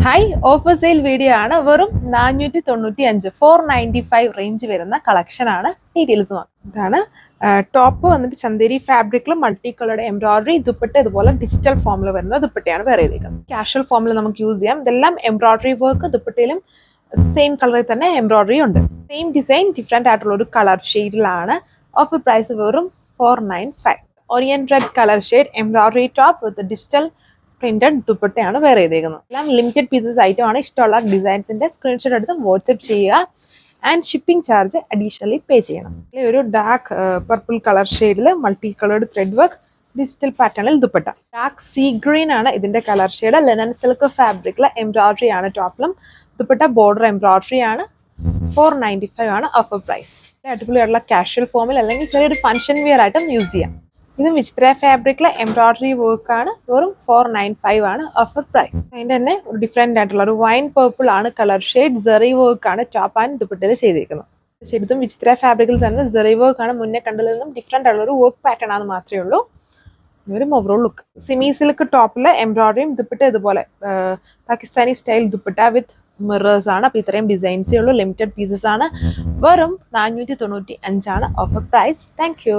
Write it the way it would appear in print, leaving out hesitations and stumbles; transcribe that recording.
High offer sale video ആണ്. വെറും 495 495 range വരുന്ന കളക്ഷൻ ആണ്. ഡീറ്റെയിൽസ് ഇതാണ്. ടോപ്പ് വന്നിട്ട് ചന്ദേരി ഫാബ്രിക്കിൽ മൾട്ടി കളറുടെ എംബ്രോയിഡറി, ദുപ്പട്ട ഇതുപോലെ ഡിജിറ്റൽ ഫോമിൽ വരുന്ന ദുപ്പട്ടയാണ് വേറെ ചെയ്തേക്കുന്നത്. കാഷ്വൽ ഫോമിൽ നമുക്ക് യൂസ് ചെയ്യാം. ഇതെല്ലാം എംബ്രോയിഡറി വർക്ക്, ദുപ്പട്ടയിലും സെയിം കളറിൽ തന്നെ എംബ്രോയിഡറി ഉണ്ട്. സെയിം ഡിസൈൻ ഡിഫറെന്റ് ആയിട്ടുള്ള ഒരു കളർ ഷെയ്ഡിലാണ്. ഓഫർ പ്രൈസ് വെറും 495. Orion red colour shade embroidery top വിത്ത് ഡിജിറ്റൽ പ്രിന്റഡ് ദുപ്പട്ടയാണ് വേറെ ചെയ്തേക്കുന്നത്. എല്ലാം ലിമിറ്റഡ് പീസസ് ഐറ്റമാണ്. ഇഷ്ടമുള്ള ഡിസൈൻസിന്റെ സ്ക്രീൻഷോട്ട് എടുത്ത് വാട്സ്ആപ്പ് ചെയ്യുക. ആൻഡ് ഷിപ്പിംഗ് ചാർജ് അഡീഷണലി പേ ചെയ്യണം. ഒരു ഡാർക്ക് പർപ്പിൾ കളർ ഷെയ്ഡിൽ multi coloured thread work digital പാറ്റേണിൽ ദുപ്പട്ട. ഡാർക്ക് സീ ഗ്രീൻ ആണ് ഇതിന്റെ കളർ ഷെയ്ഡ്. ലെനൻ സിൽക്ക് ഫാബ്രിക്കിൽ എംബ്രോയിഡറി ആണ് ടോപ്പിലും. ദുപ്പട്ട ബോർഡർ എംബ്രോയിഡറി ആണ്. 495 ആണ് ഓഫർ പ്രൈസ്. അടിപൊളിയായിട്ടുള്ള കാഷ്വൽ ഫോമിൽ അല്ലെങ്കിൽ ചെറിയൊരു ഫംഗ്ഷൻ വിയർ ആയിട്ടും യൂസ് ചെയ്യാം. ഇത് വിചിത്ര ഫാബ്രിക്കിലെ എംബ്രോയിഡറി വർക്ക് ആണ്. വെറും 495 ആണ് ഓഫർ പ്രൈസ്. അതിന്റെ തന്നെ ഒരു ഡിഫറെന്റ് ആയിട്ടുള്ള ഒരു വൈൻ പർപ്പിൾ ആണ് കളർ ഷെയ്ഡ്. സെറി വർക്ക് ആണ് ടോപ്പ് ആൻഡ് ദുപ്പട്ടയിൽ ചെയ്തിരിക്കുന്നത്. ശരിക്കും വിചിത്ര ഫാബ്രിക്കിൽ തന്നെ സെറി വർക്ക് ആണ്. മുന്നേ കണ്ടതിൽ നിന്നും ഡിഫറെന്റ് ആയിട്ടുള്ള ഒരു വർക്ക് പാറ്റേൺ ആണ് മാത്രമേ ഉള്ളൂ. ഒരു ഓവറോൾ ലുക്ക്. സിമി സിൽക്ക് ടോപ്പില് എംബ്രോയിഡറിയും ദുപ്പട്ട ഇതുപോലെ Pakistani style dupatta with mirrors ആണ്. അപ്പൊ ഇത്രയും ഡിസൈൻസേ ഉള്ളൂ. ലിമിറ്റഡ് പീസസ് ആണ്. വെറും 495 ആണ് ഓഫർ പ്രൈസ്. Thank you.